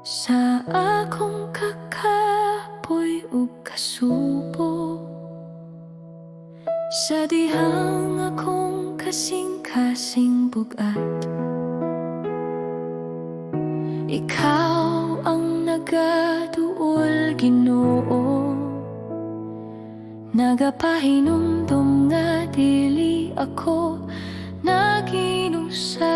Sa akong kakapoy ug kasubo, sa dihang akong kasing-kasing bugat, ikaw ang nagaduol, Ginoo. Nagapahinumdum nga dili ako naginusara.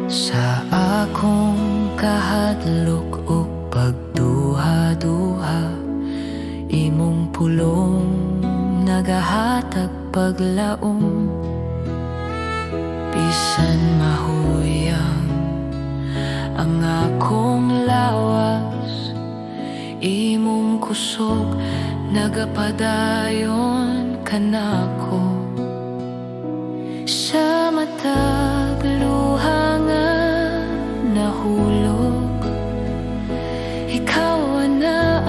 Sa akong kahadlok ug pagduha-duha, imong pulong nagahatag paglaom. Bisan mahuyang ang akong lawas, imong kusog nagapadayon kanako. Sa matag luha nga nahulog, ikaw na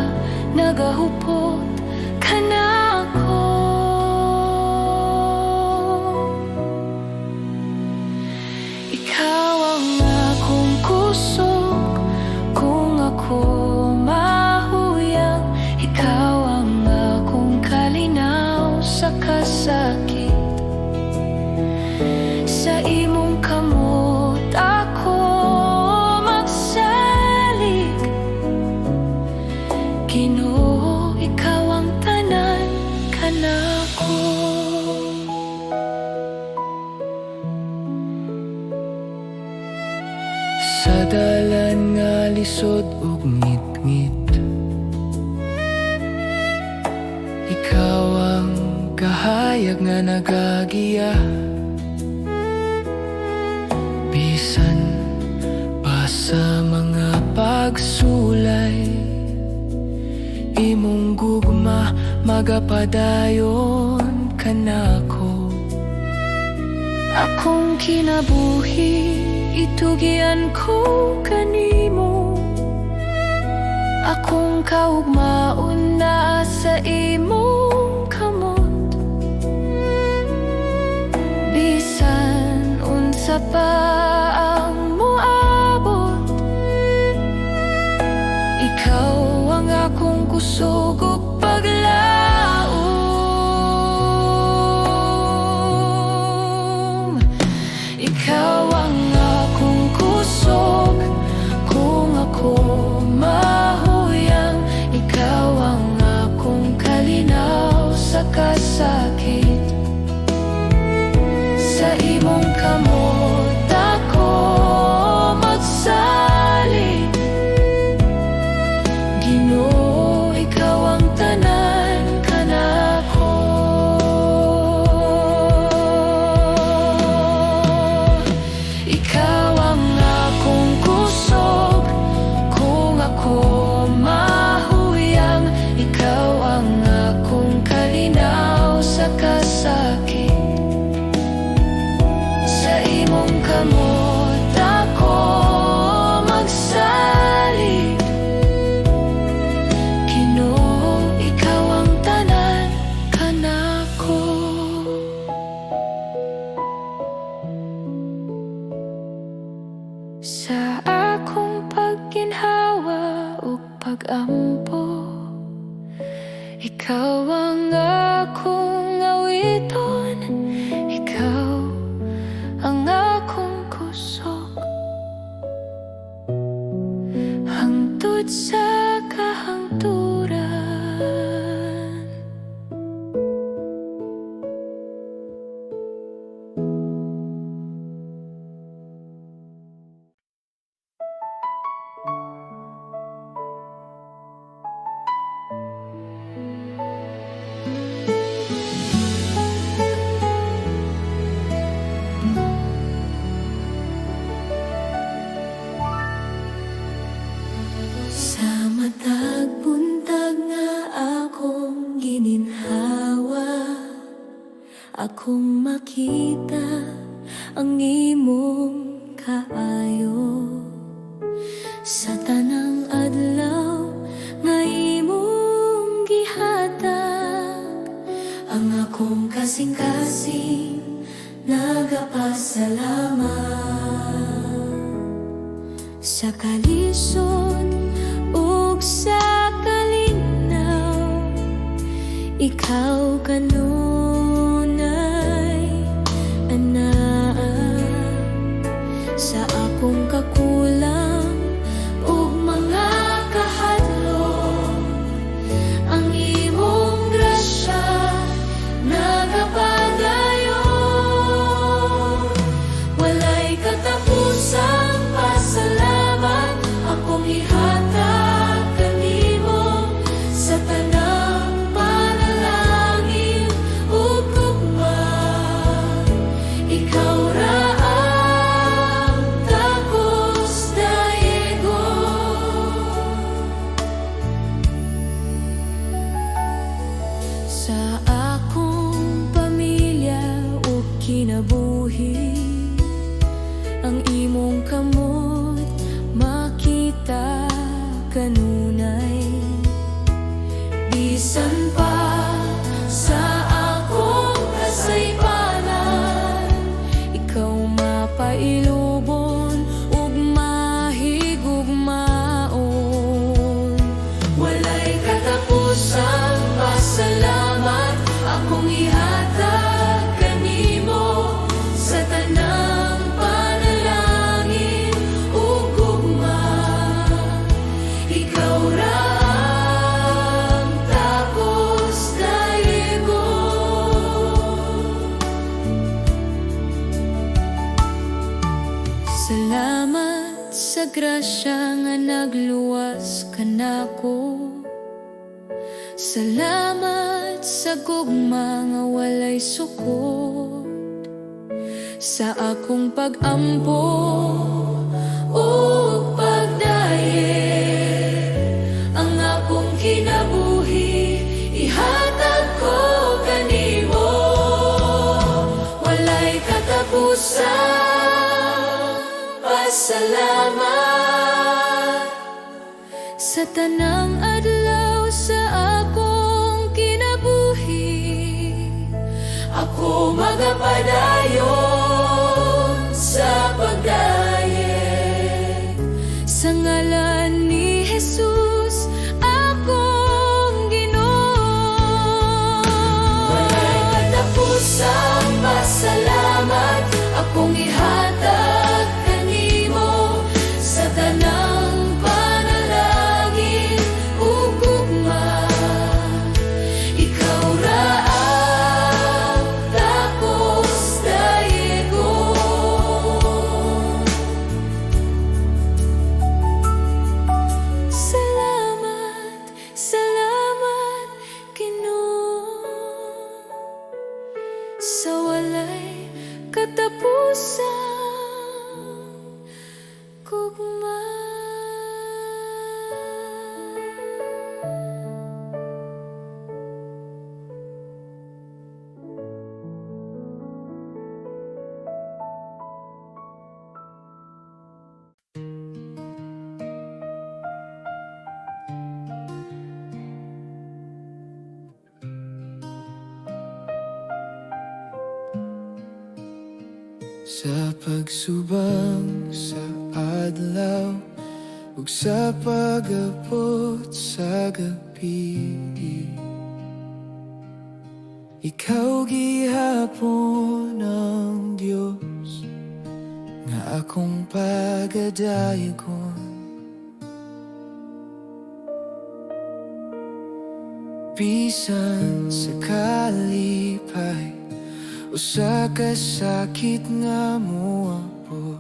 nagahupot kanako. Ikaw ang akong kusog kung ako mahuyang, ikaw ang akong kalinaw sa kasakit. Sa imong kamot ako magsalig, Ginoo, ikaw ang tanan kanako. Sa dalan nga lisod ug ngit-ngit, ikaw ang kahayag nga nagagiya. Bisan pa sa mga pagsulay, imong gugma magapadayon kanako. Akong kinabuhi itugyan ko kanimo, akong kaugmaon na sa imong kamot. Bisan unsa pa ang moabot, ikaw ang akong kusog ug paglaom. Ikaw ang akong kusog kung ako mahuyang, ikaw ang akong kalinaw sa kasakit. Sa imong kamot ako magsalig, Ginoo, ikaw ang tanan kanako. Ikaw ang akong kusog kung ako mahuyang, ikaw ang akong kalinaw sa kasakit. Sa imong kamot ako magsalig, Ginoo, ikaw ang tanan kanako. Sa akong pagginhawa ug pag-ampo, ikaw ang akong awiton, ikaw ang akong kusog hangtod sa kahangturan. Sa matag buntag nga akong gininhawa, akong makita ang imong kaayo. Sa tanang adlaw nga imong gihatag, ang akong kasing-kasing nagapasalamat. sa kalisod ug sa kalinaw, ikaw kanunay anaa sa akong kakulang ug mga kahadlok. Ang imong grasya nagapadayon, walay katapusang pasalamat akong ihatag kanimo sa tanang panalangin ug gugma. Ikaw ra ang takos dayegon sa akong pamilya ug kinabuhi. Ang imong kamot makita kanunay, bisan pa sa akong kasaypanan, ikaw mapailubon ug mahigugmaon. Walay katapusang pasalamat akong ihatag kanimo sa tanang panalangin ug gugma. Ikaw ra ang takos dayegon. Salamat sa grasya nga nagluwas kanako. Salamat sa gugma nga walay sukod sa akong pag-ampo ug pagdayeg. Ang akong kinabuhi ihatag ko kanimo, walay katapusang pasalamat sa tanang adlaw sa akong kinabuhi. Ako magapadayon sa pagdayeg sa ngalan ni Jesus akong Ginoo. Walay katapusang pasalamat akong ihatag kanimo sa tanang panalangin ug gugma. Ikaw ra ang takos dayegon. Salamat, salamat Ginoo sa walay katapusang gugma. Sa pagsubang sa adlaw ug sa pag-abot sa gabi, ikaw gihapon ang Dios nga akong pagadayogon. Bisan sa kalipay o sa kasakit nga moabot,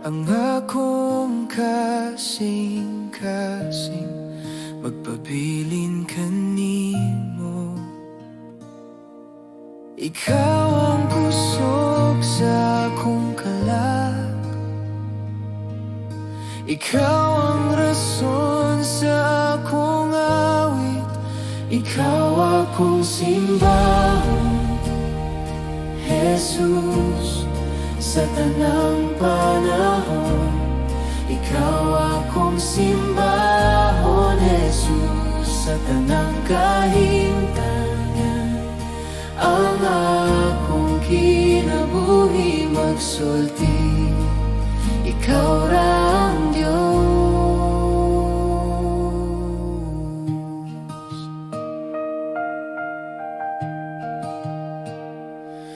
ang akong kasing-kasing magpabilin kanimo. Ikaw ang kusog sa akong kalag, ikaw ang rason sa akong awit, ikaw akong simbahon, Jesus, sa tanang panahon. Ikaw akong simbahon, Jesus, sa tanang kahimtangan. Ang akong kinabuhi magsulti ikaw ra ang Diyos.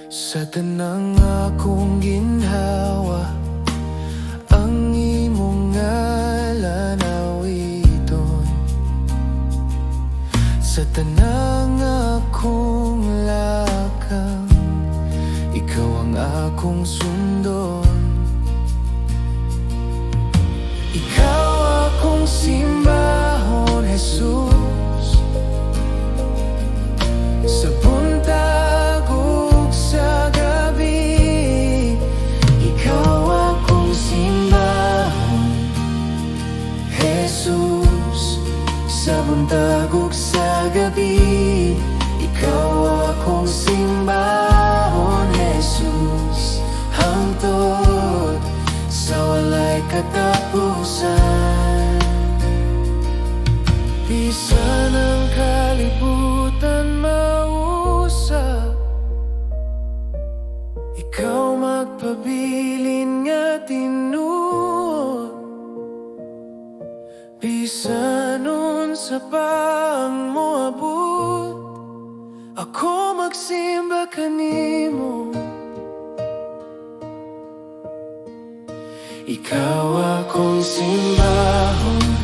Sa tanang akong ginhawa, ang imong ngalan awiton. Sa tanang akong lakang, ikaw ang akong sundon. Ikaw akong simbahon, Jesus. Sa buntag ug sa gabi, ikaw akong simbahon, Jesus. Sa buntag ug sa gabi, ikaw akong simbahon, Jesus. Hangtod sa walay katapusan, bisan ang kalibutan mausap, ikaw magpabilin nga tinuod. Bisan unsa pa ang moabot, ako magsimba kanimo. Ikaw akong simbahon,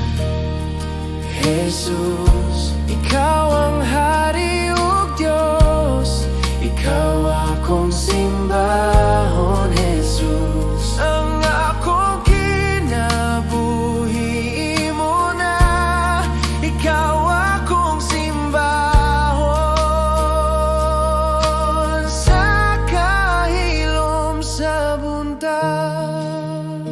Jesus. Ikaw ang Hari ug Diyos. Ikaw akong simbahon, Jesus. Ang akong kinabuhi mo na, ikaw akong simbahon. Sa kahilom sa buntag,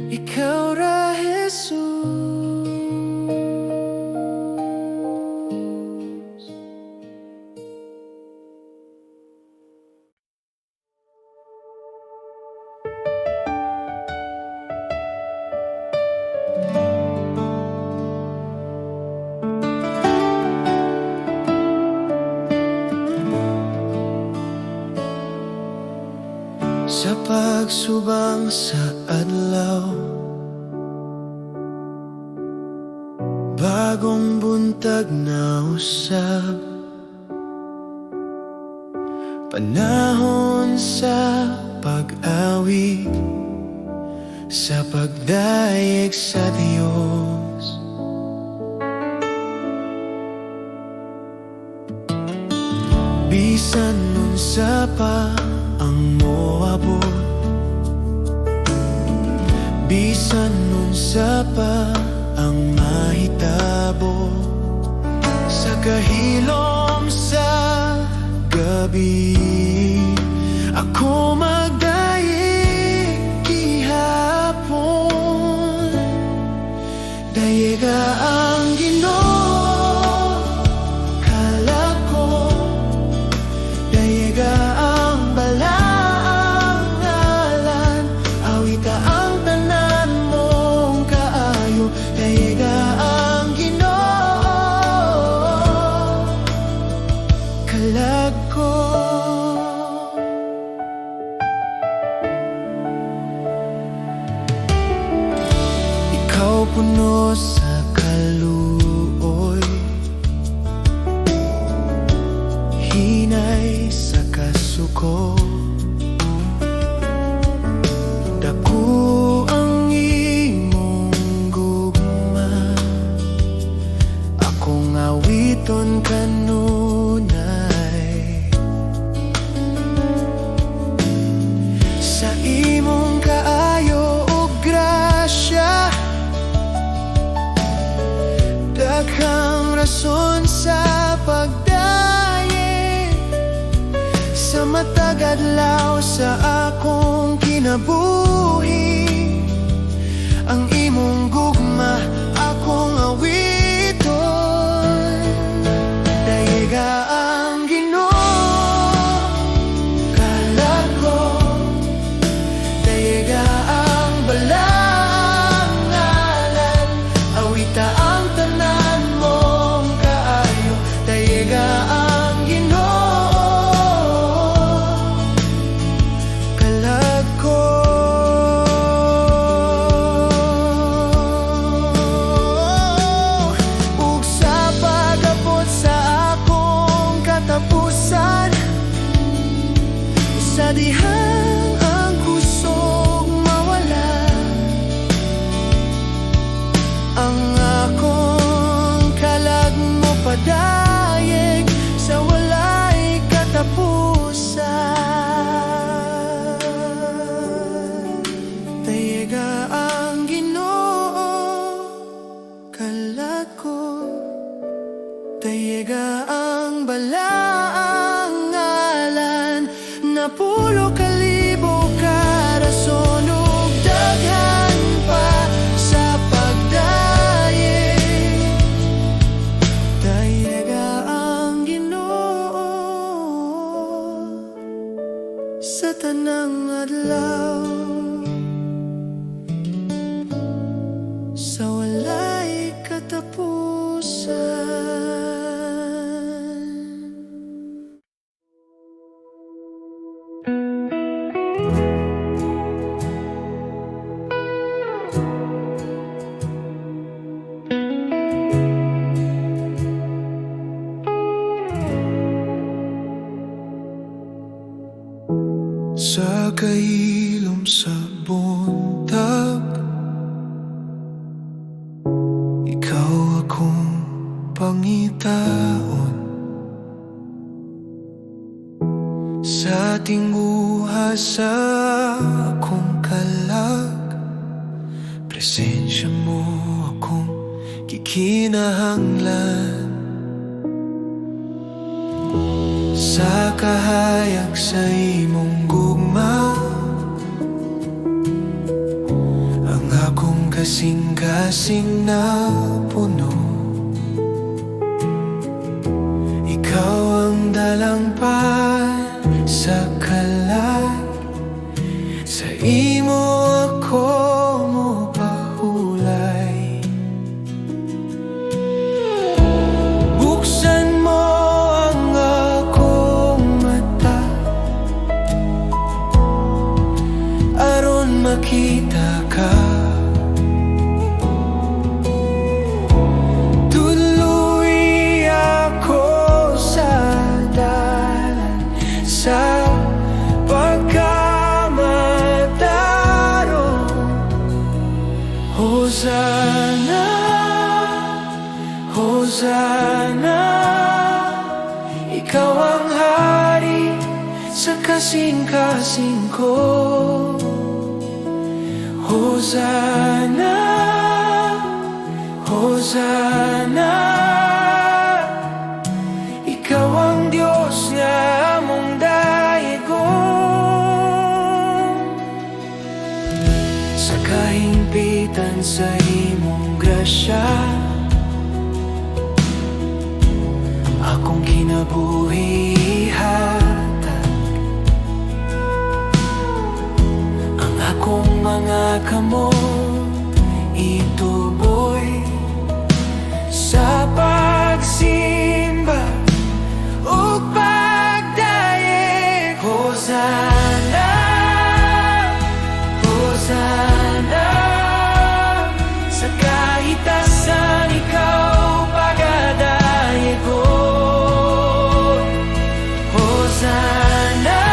ikaw ra, Jesus. Sa pagsubang sa adlaw, bagong buntag na usab, panahon sa pag-awi, sa pagdayeg sa Dios. Bisan unsa pa ang moabot, bisan unsa pa ang mahitabo, sa kahilom sa gabi, ako magdayeg gihapon. Dayeg ang Ginoo kalako, dayeg ang balaang ngalan, awita ang tanan mong kaayo. Dayeg ang Ginoo kalako. Ikaw puno sa kaluoy, hinay sa kasuko, dako ang imong gugma, akong awiton kanunay. Sa imong kaayo ug grasya, daghang rason sa pagdayeg, sa matag adlaw sa akong kinabuhi. Ang imong gugma akong awiton. Dayeg ang Ginoo kalako, dayeg ang balaang ngalan, awita ang tanan mong kaayo. Dayeg ang Ginoo kalako. balaang ngalan, napulo kalibo karason ug daghan pa sa pagdaye. Dayega ang Ginoo sa tanang adlaw, sa walay katapusan. Sa kahilom sa buntag, ikaw akong pangitaon. Sa tinguha sa akong kalag, presensya mo akong kikinahanglan. Sa kahayag sa imong gugma, ang akong kasing-kasing na puno. Ikaw ang dalangpan sa kalag, sa imo ako mopahulay. Buksan mo ang akong mata, aron makita ka. Tuloy ako sa dalan sa pagkamataro. Hosana, Hosana, ikaw ang hari sa kasing-kasing ko. Hosana, Hosana, ikaw ang Diyos nga among daigong. Sa kahimpitan sa imong grasya, akong kinabuhi hatag. Ang akong mga kamot ituboy sa pagsimba ug pagdaye. Hosana, Hosana, sa kahitasan ikaw pagadayegon. Hosana,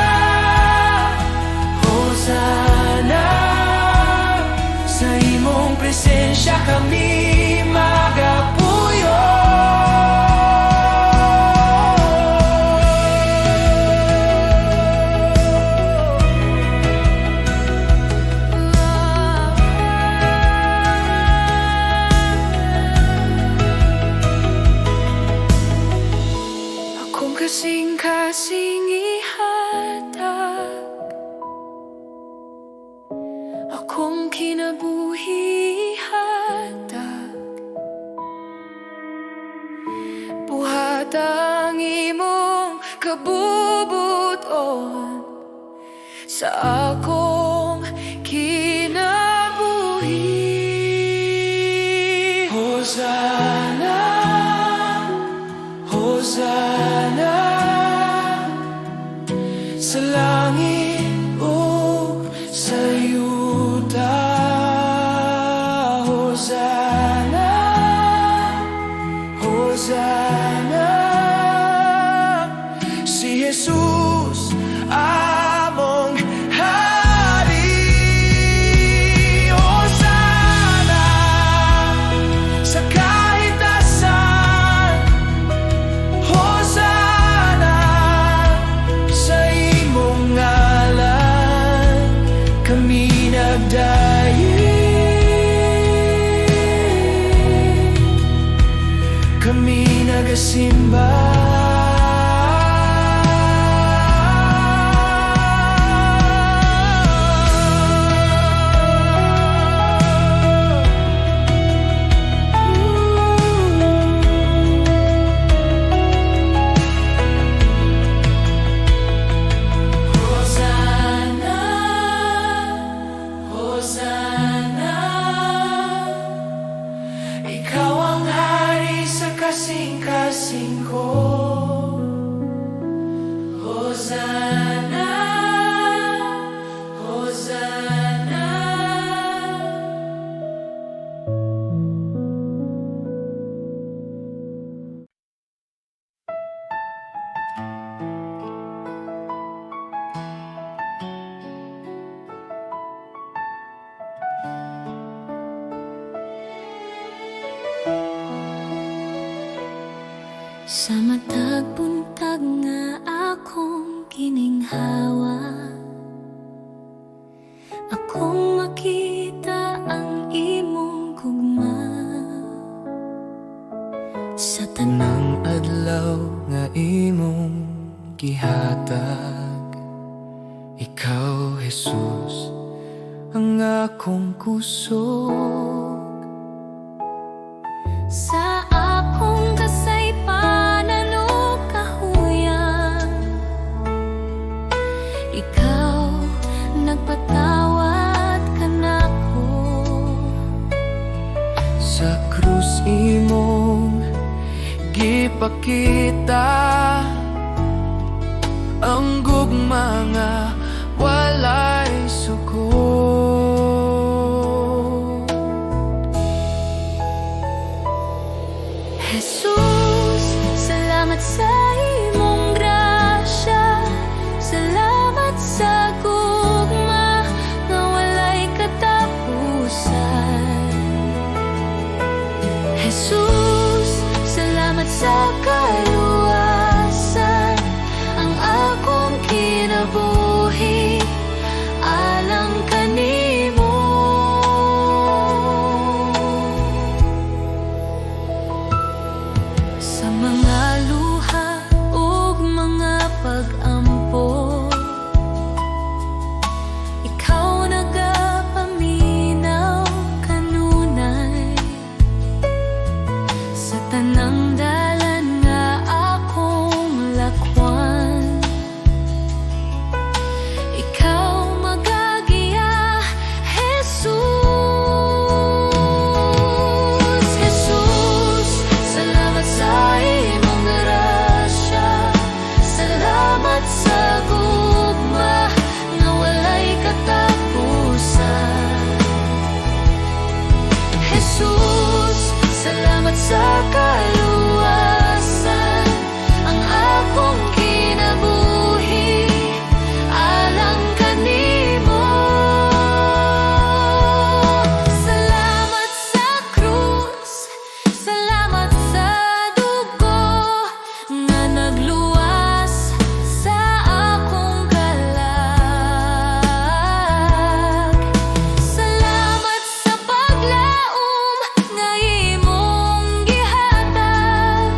Hosana, sa imong presensya kami magapuyo. Akong kasing-kasing ihatag, akong kinabuhi hatag. Buhat ang imong kabubuton sa akong kinabuhi. Hosana, Hosana, sa langit o sa yuta. Hosana, Hosana, si Jesus among hari. Hosana, sa kahitasan. Hosana, sa imong ngalan kami nagdaye. Kami nagasimba. Hosanna, Hosanna. Sa matag buntag nga akong gininghawa, akong makita ang imong gugma. Sa Tanang adlaw nga imong gihatag, ikaw Jesus ang akong kusog. sa akong kasaypanan o kahuyan, ikaw nagpatawad kanako. Sa krus imong gipakita ang gugma nga walay suko. Jesus, salamat sa imong grasya, salamat sa gugma nga walay katapusan. Jesus, salamat sa kaluwasan, ang akong kinabuhi alang kanimo. Sa mga luha ug mga pag-ampo, ikaw nagapaminaw kanunay. Sa tanang dalan nga akong lakwan, ikaw magagiya, Jesus. Jesus, salamat sa imong grasya, salamat sa gugma nga walay katapusan. Jesus, salamat sa kaluwasan, ang akong kinabuhi alang kanimo. Salamat sa krus, salamat sa dugo nga nagluwas sa akong kalag. Salamat sa paglaom nga imong gihatag,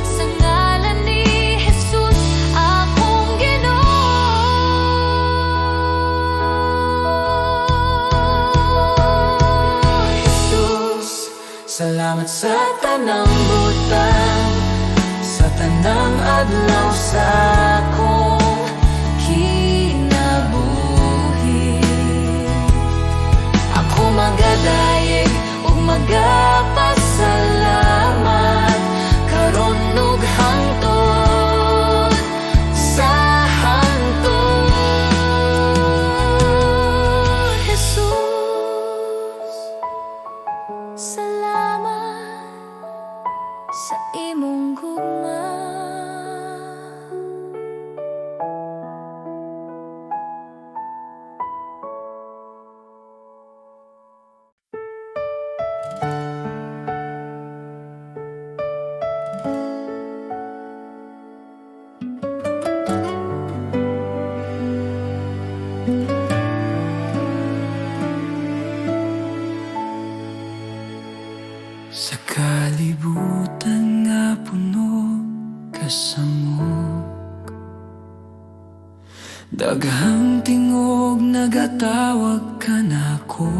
sa ngalan ni Jesus akong Ginoo. Jesus, salamat sa tanang butang, sa tanang adlaw sa akong kinabuhi. Ako magadayeg ug magapasalamat karon ug hangtod sa hangtod. Jesus, salamat sa imong gugma. Sa kalibutan nga puno kasamok, daghang tingog nagatawag ka nako.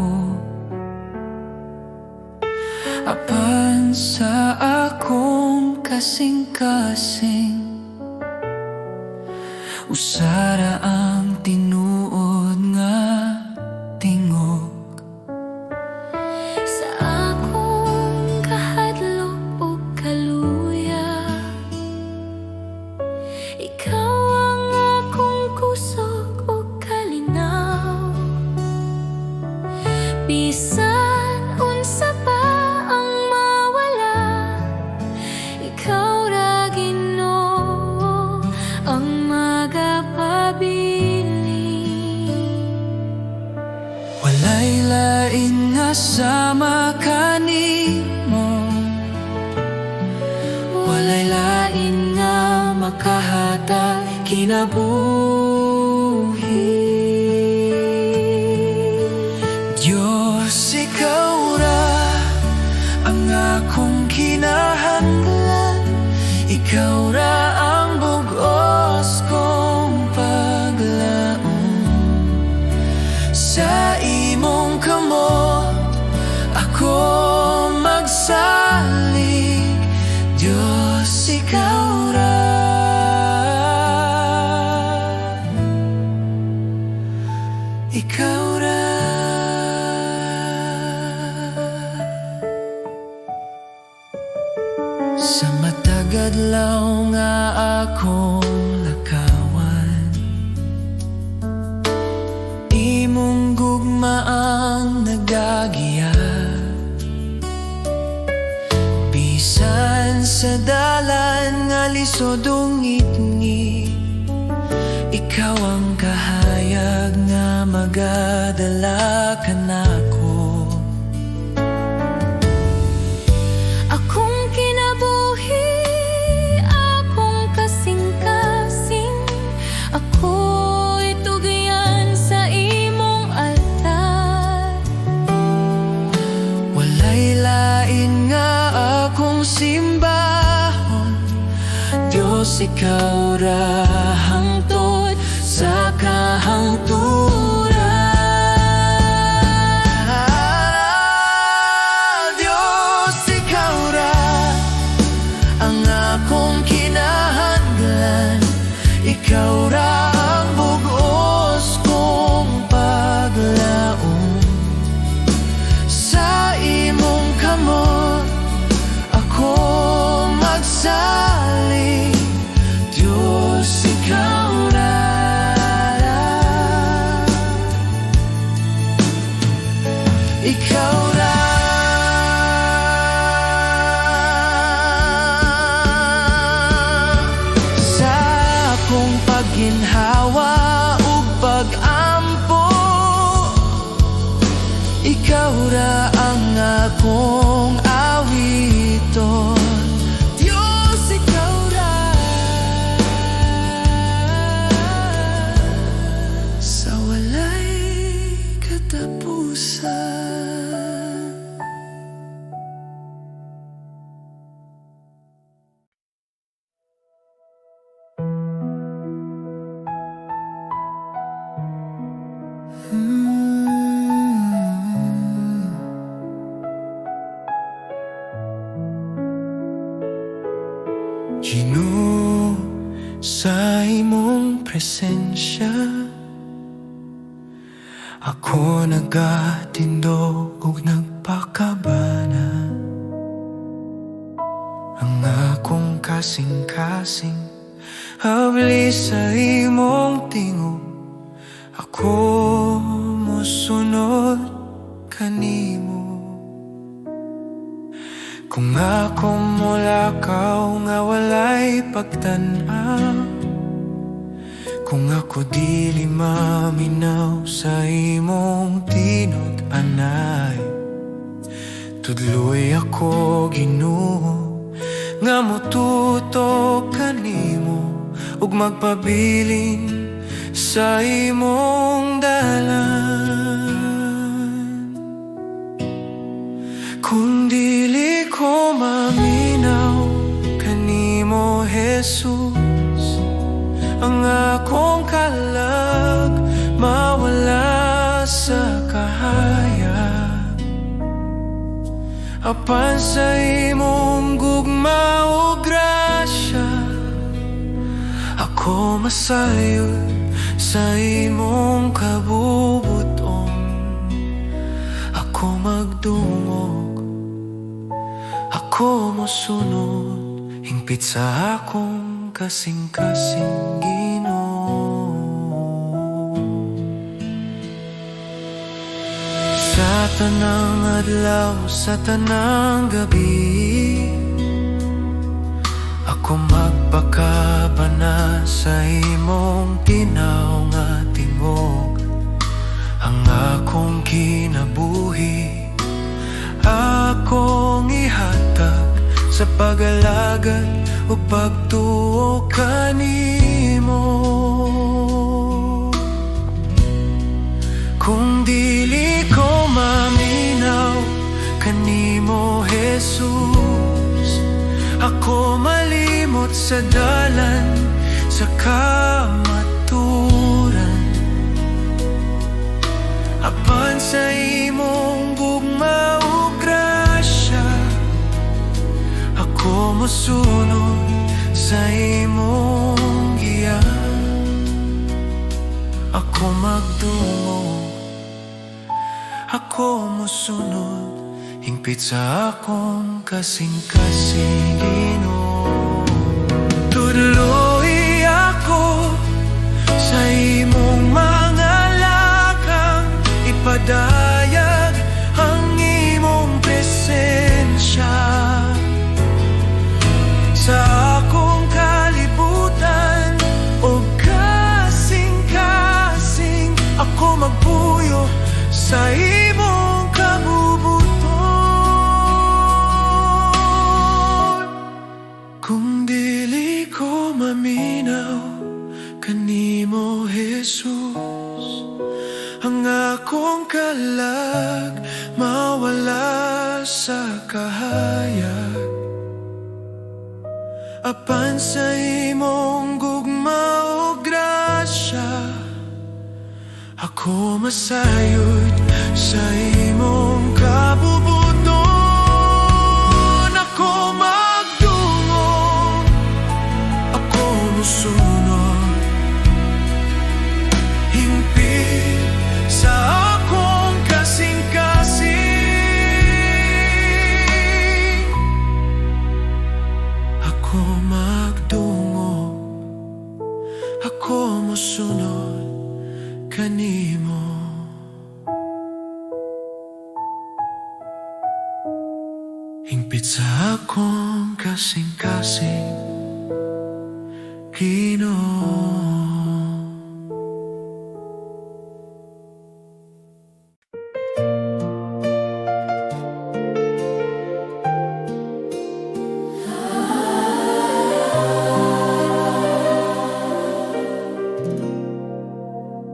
Apan sa akong kasing-kasing, usara ang tinuod nga tingog. Sa akong kahadlok ug kaluya, ikaw ang makahatag kinabuhi. Diyos, ikaw ra ang akong kinahanglan, ikaw ra ang bugos kong paglaom. Sa imong kamot ako magsalig, Diyos, ikaw ra. Ikaw ra. Sa matagadlaw nga akong lakawan, imong gugma ang nagagiya. Bisan sa dalan nga lisod ungit-ngit, ikaw ang kahayag nga magadala kanako. Akong kinabuhi, akong kasing-kasing, ako'y tugian sa imong altar. Walay lain nga akong simbahon, Diyos, ikaw ra hangtod sa kahangturan. Diyos, ikaw ra ang akong kinahanglan, ikaw ra ang bugos kong paglaom. Sa imong kamot ako magsalig, Diyos, ikaw ra. Ikaw ra. Sa akong pagginhawa ug pag-ampo, ikaw ra ang akong awiton, Diyos, ikaw ra. Sa walay katapusan. Ginoo, sa imong presensya ako nagatindog ug nagpakabana. Ang akong kasing-kasing habli sa imong tingog, ako mosunod kanimo. Kung ako mulakaw nga walay pagtan-aw, kung ako dili maminaw sa imong tinud-anay, tudloy ako, Ginoo, nga motutok kanimo ug magpabilin sa imong dalan. Kung dili ko maminaw kanimo, Jesus, ang akong kalag mawala sa kahayag. Apan sa imong gugma o grasya, ako masayod sa imong kabubuton. Ako magdungog, ako mosunod, hingpit sa akong kasing-kasing, Ginoo. Sa tanang adlaw, sa tanang gabi, ako magpakabana sa imong tinaw nga tingog. Ang akong kinabuhi akong ihatag sa pag-alagad o pagtuo kanimo. sa dalan sa kamaturan, apan sa imong gugma ug grasya, ako mosunod sa imong giya. Ako magdungog, ako mosunod, hingpit sa akong kasing-kasing Ginoo. Tuloy ako sa imong mga lakang, ipadayag ang imong presensya sa akong kalibutan o kasing-kasing. Ako magpuyo sa imong kabubuton. Kung dili ko maminaw kanimo, Jesus, ang akong kalag mawala sa kahayag, apan sa imong gugma o grasya, ako masayod sa imong kabubuton. Ako magdungog, ako musunod, hingpit sa akong kasing-kasing. Ako magdungog, ako musunod kanimo. Hingpit sa akong kasing-kasing Ginoo.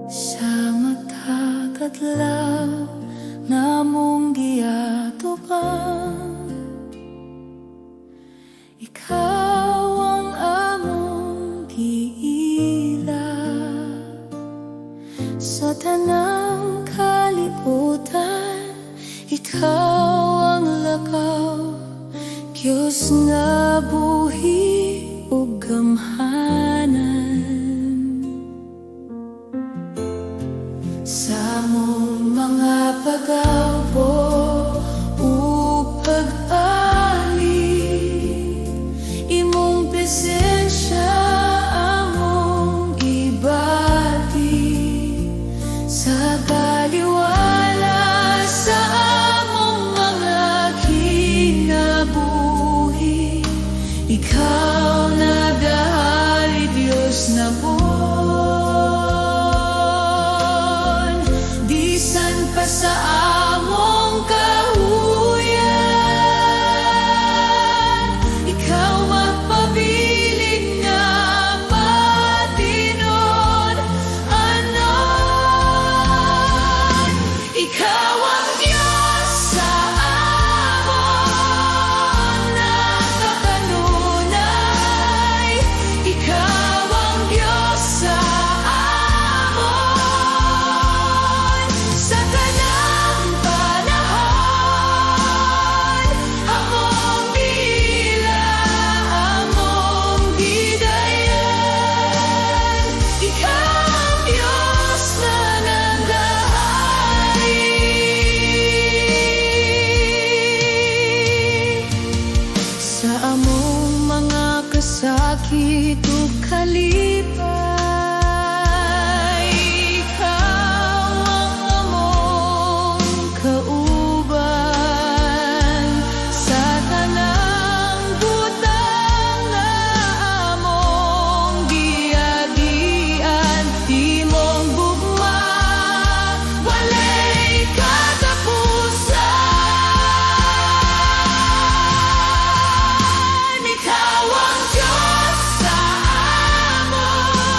Sa matag-adlaw namong giatubang, ikaw ang among giila. Sa tanang kalibutan, ikaw ang lakaw, Diyos nga buhi ug gamhanan. Sa among mga pag-awbo ug pag-ali, imong presensya among ibati. Sa kaliwala sa among mga kinabuhi, ikaw nagahari, Diyos na sa among kahuyan, ikaw magpabilin nga patinon anon. Ikaw ang Diyos sa amon nakakanunay, ikaw ang Diyos sa amon sa sakit ug kalipay, ikaw ang among kauban. Sa tanang butang nga among giagian, imong gugma walay katapusan. Ikaw ang Diyos sa amon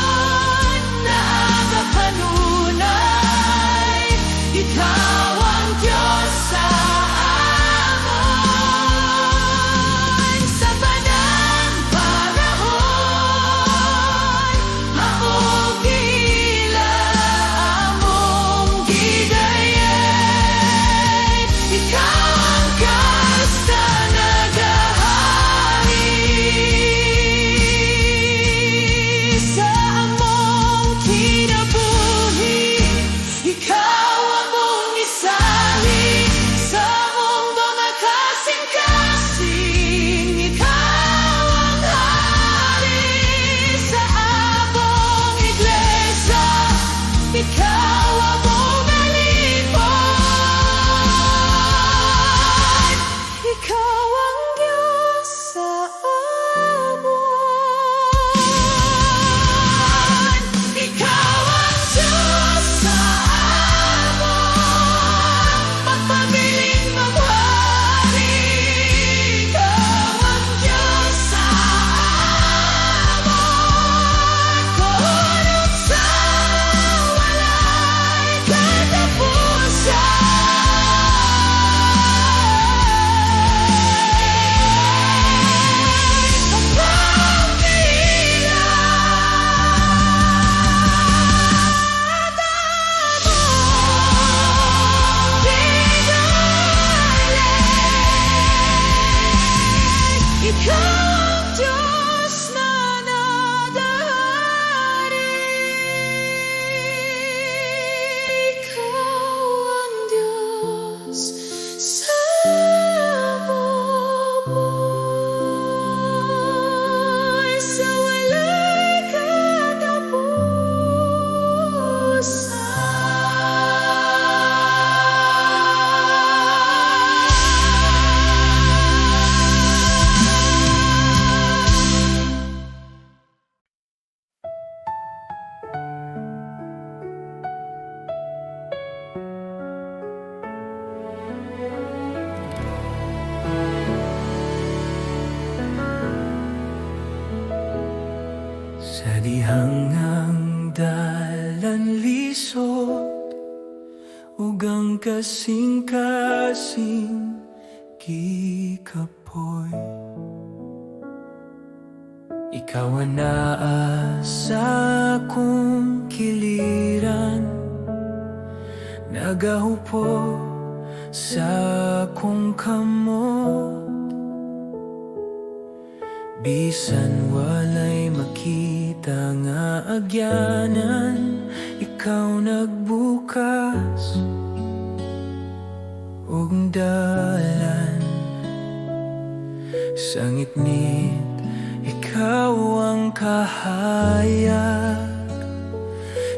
sa dihangang dalan lisod, ugang kasing-kasing kikapoy. Ikaw ang naa sa akong kiliran, nagahupo sa akong kamot. Bisan walay makita nga agyanan, ikaw nagbukas ug dalan. Sa ngitngit, ikaw ang kahayag,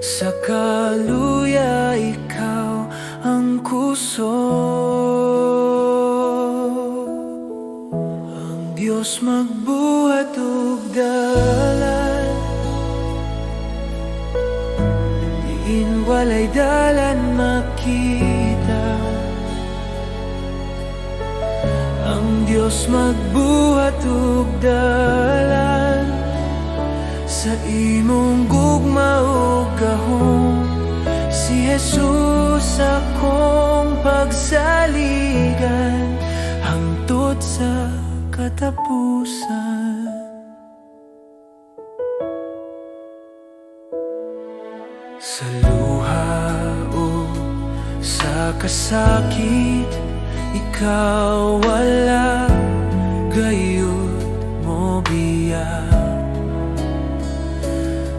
sa kaluya ikaw ang kusog. Ang Diyos magbuhat ug dalan, diin walay dalan makita. Ang Diyos magbuhat ug dalan, sa imong gugma ug gahom. Si Jesus akong pagsaligan, hangtod sa katapusan. Sa luha o sa kasakit, ikaw wala gayud mo biya.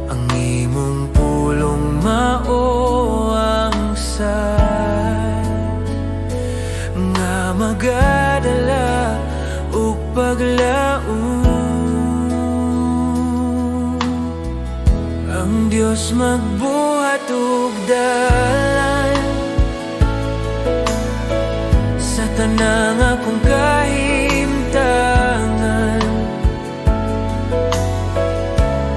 Ang imong pulong mao ang say nga magadala ug paglaom. Ang Diyos magbuhat ug dalan, sa tanang akong kahimtangan.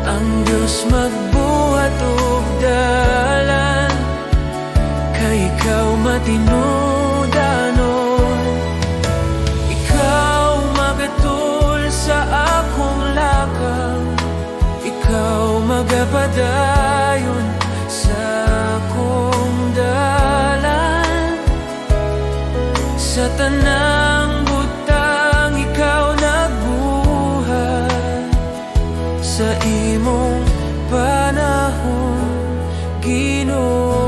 Ang Diyos magbuhat ug dalan, kay ikaw matinudanon. Ikaw magatul sa akong lakang, ikaw magapadayon sa akong dalan. Sa tanang butang ikaw nagbuhat, sa imong panahon, Ginoo.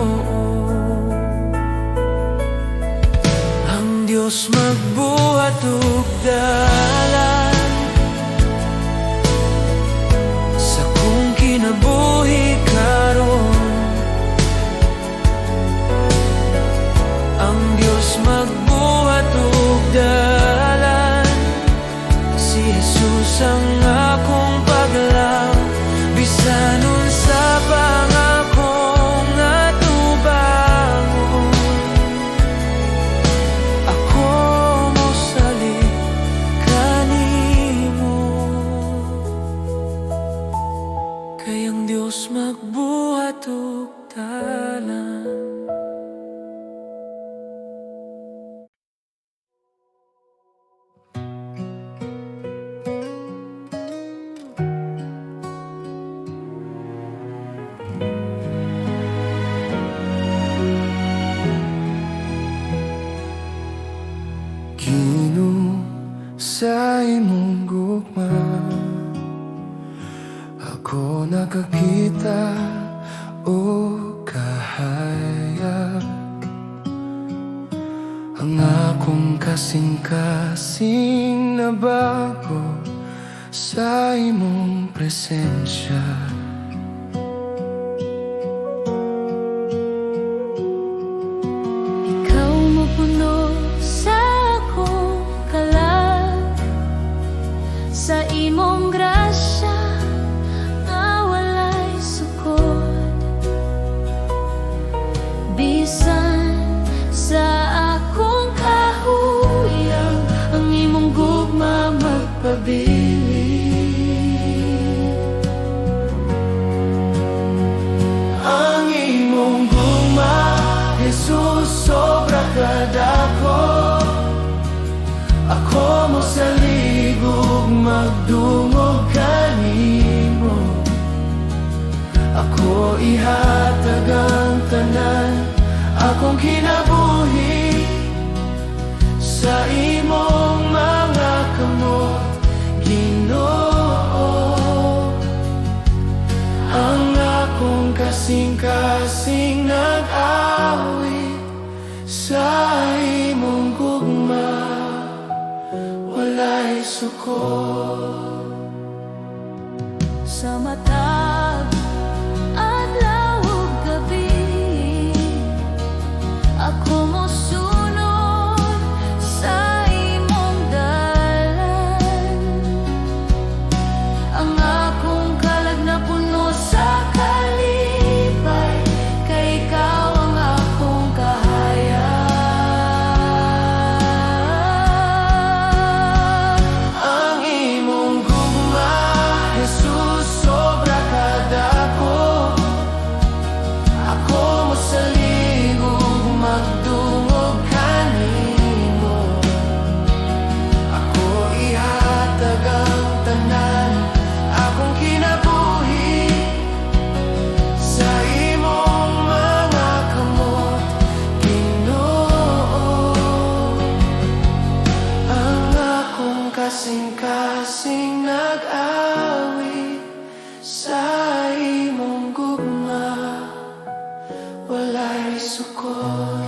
Ang Diyos magbuhat ug dalan, sa kung kinabuhi karon. Ang Diyos magbuhat ug dalan, si Jesus ang akong paglaw. Bisan unsa pang akong atubangon, ako mosalig kanimo. Kay ang Diyos magbuhat ug dalan. Ginoo, sa imong gugma, ako nakakita o kahayag. Ang akong kasing-kasing na bago sa imong presensya. Ikaw mapuno sa akong kalag, sa imong grasya nga walay sukod. Bisan sa akong kahuyang, ang imong gugma magpabilin. akong kinabuhi sa imong mga kamot, Ginoo. Ang akong kasing-kasing nag-awit sa imong gugma, walay sukol. Sa matag adlaw ug gabi, ako mosunod sa imong dalan. Ang akong kalag na puno sa kalipay, kay ikaw ang akong kahayag. Ang imong gugma, Jesus, sobra kadako. Ako mosaligog magdungog kanimo. Ako ihatag ang tanan, akong kinabuhi sa imong mga kamot, Ginoo. Ang akong kasing-kasing nag-awit sa imong gugma, walay sukol.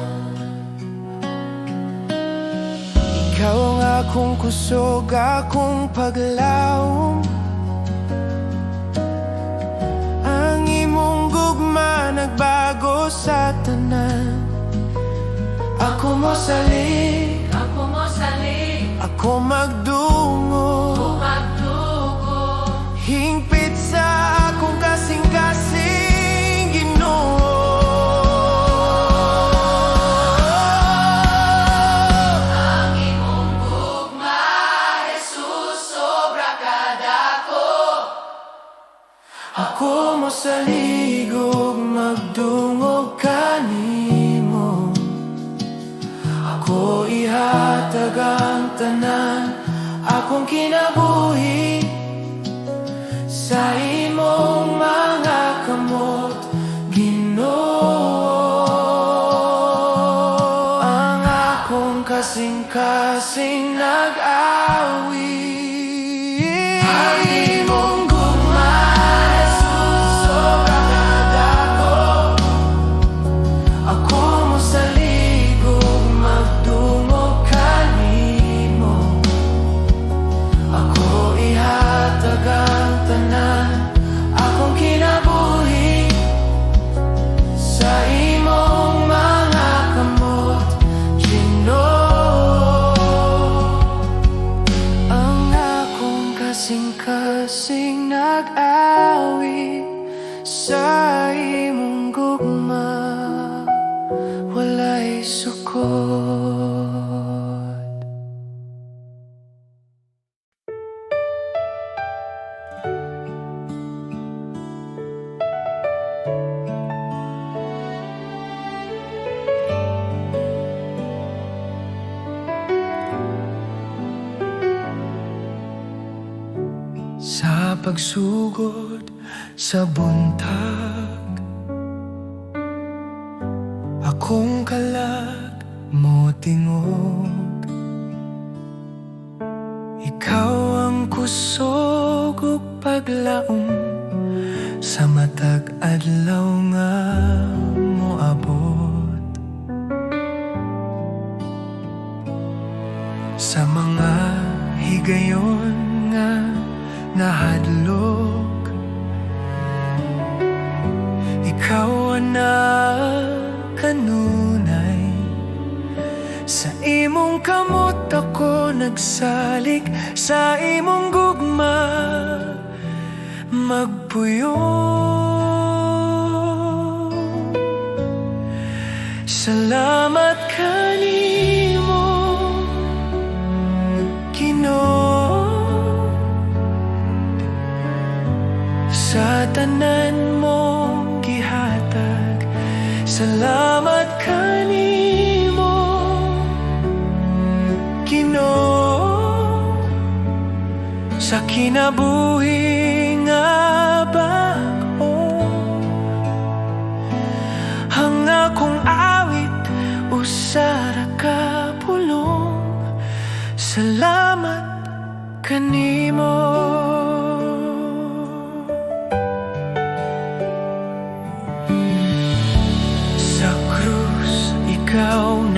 Ikaw ang akong kusog, akong paglawom. Ang imong gugma nagbago sa tanan. Ako mosalig, ako magdungo, hingpit sa akong kasing-kasing, Ginoo. Ang imong gugma, Jesus, sobra kadako. Ako mosaligog magdungog kanimo. Ako ihatag ang tanan, akong kinabuhi sa imong mga kamot, Ginoo. Ang akong kasing-kasing nag-awit. Ang imong gugma, Jesus, sobra kadako. Ako mosaligog magdungog kanimo. Ako ihatag ang tanan, akong kinabuhi sa imong mga kamot, Ginoo. Ang akong kasing-kasing nag-awit sa imong gugma, walay sukol. Sa pagsugod sa buntag, akong kalag mo tingog. Ikaw ang kusog ug paglaom sa matag adlaw nga moabot. Sa mga higayon nga nahadlok, ikaw anak kanunay. Sa imong kamot ako nagsalig, sa imong gugma magpuyo. Salamat kanimo, Ginoo, sa tanan mong gihatag. Salamat kanimo, Ginoo, sa kinabuhi nga bag-o. Ang akong awit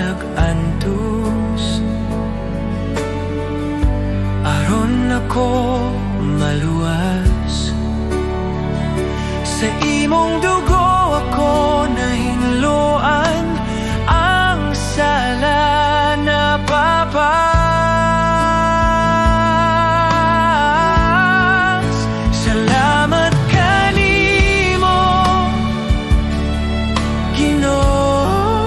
nag-antos aron ako maluwas. Sa imong dugo ako nahinluan, ang sala na papas. Salamat kanimo, Ginoo,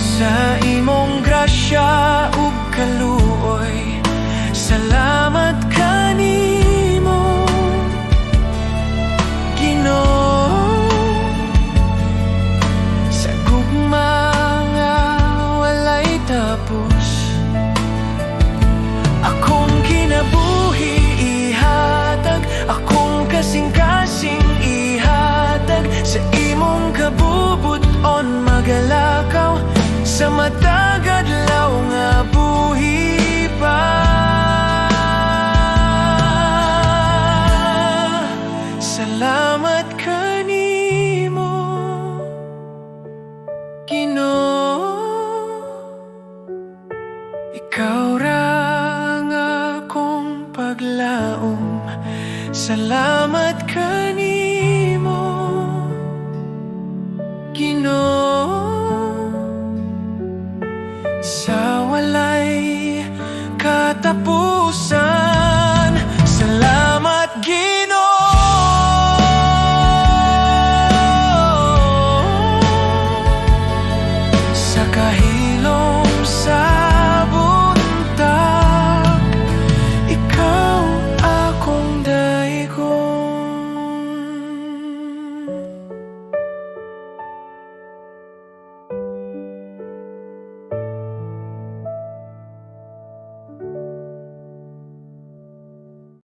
sa imong grasya ug kaluoy. Salamat kanimo, Ginoo, sa gugma nga walay tapos. Akong kinabuhi ihatag, akong kasing-kasing ihatag, sa imong kabubuton magalakaw, sa matagad law nga buhi pa. Salamat kanimo, Ginoo, ikaw ra nga akong paglaom. Salamat kanimo,